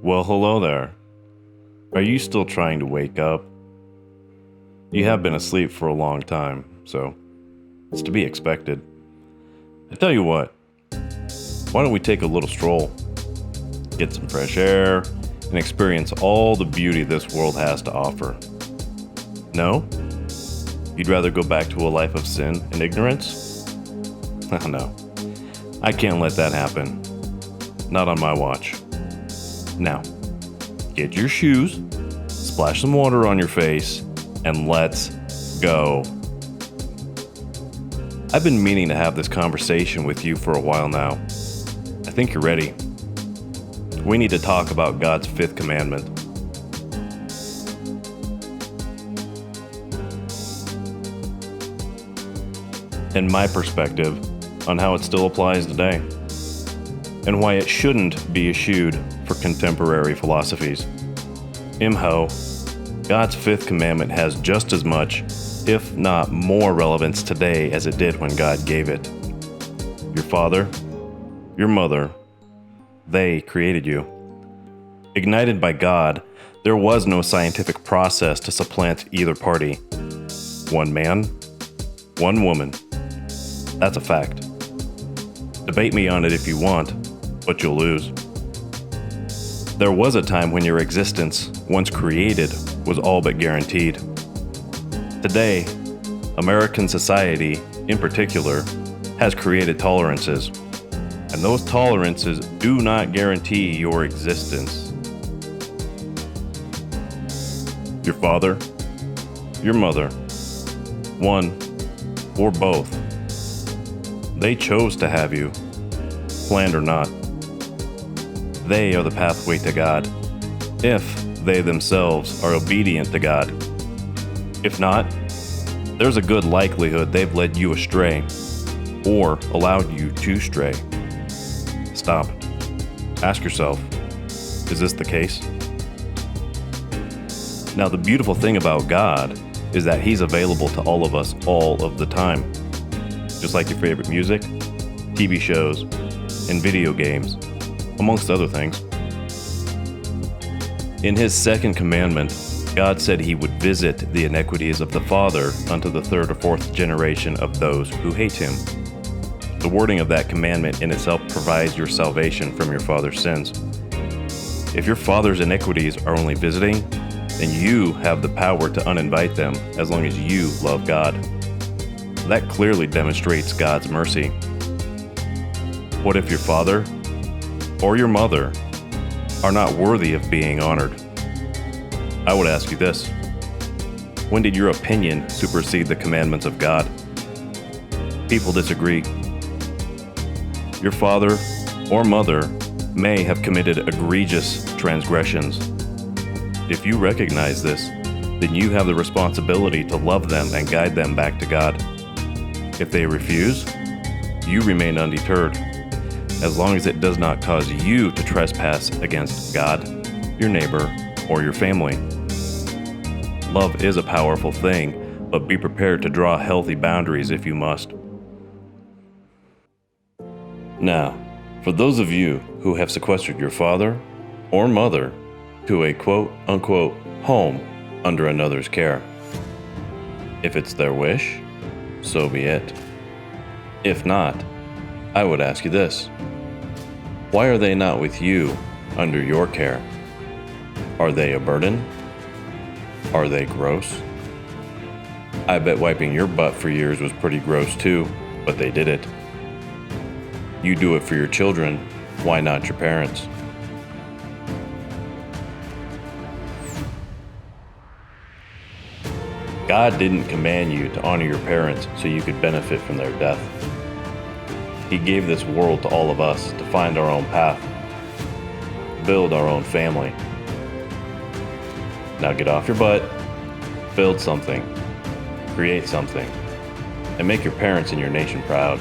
Well, hello there. Are you still trying to wake up? You have been asleep for a long time, so it's to be expected. I tell you what, why don't we take a little stroll, get some fresh air, and experience all the beauty this world has to offer? No? You'd rather go back to a life of sin and ignorance? Oh no, I can't let that happen. Not on my watch. Now, get your shoes, splash some water on your face, and let's go. I've been meaning to have this conversation with you for a while now. I think you're ready. We need to talk about God's Fifth Commandment. And my perspective on how it still applies today, and why it shouldn't be eschewed for contemporary philosophies. Imho, God's Fifth Commandment has just as much, if not more, relevance today as it did when God gave it. Your father, your mother, they created you. Ignited by God, there was no scientific process to supplant either party. One man, one woman. That's a fact. Debate me on it if you want, but you'll lose. There was a time when your existence, once created, was all but guaranteed. Today, American society, in particular, has created tolerances, and those tolerances do not guarantee your existence. Your father, your mother, one or both, they chose to have you, planned or not. They are the pathway to God, if they themselves are obedient to God. If not, there's a good likelihood they've led you astray, or allowed you to stray. Stop. Ask yourself, is this the case? Now, the beautiful thing about God is that He's available to all of us all of the time. Just like your favorite music, TV shows, and video games, amongst other things. In His second commandment, God said He would visit the iniquities of the father unto the third or fourth generation of those who hate Him. The wording of that commandment in itself provides your salvation from your father's sins. If your father's iniquities are only visiting, then you have the power to uninvite them as long as you love God. That clearly demonstrates God's mercy. What if your father or your mother are not worthy of being honored? I would ask you this: when did your opinion supersede the commandments of God? People disagree. Your father or mother may have committed egregious transgressions. If you recognize this, then you have the responsibility to love them and guide them back to God. If they refuse, you remain undeterred, as long as it does not cause you to trespass against God, your neighbor, or your family. Love is a powerful thing, but be prepared to draw healthy boundaries if you must. Now, for those of you who have sequestered your father or mother to a quote-unquote home under another's care, if it's their wish, so be it. If not, I would ask you this: why are they not with you under your care? Are they a burden? Are they gross? I bet wiping your butt for years was pretty gross too, but they did it. You do it for your children, why not your parents? God didn't command you to honor your parents so you could benefit from their death. He gave this world to all of us to find our own path, build our own family. Now get off your butt, build something, create something, and make your parents and your nation proud.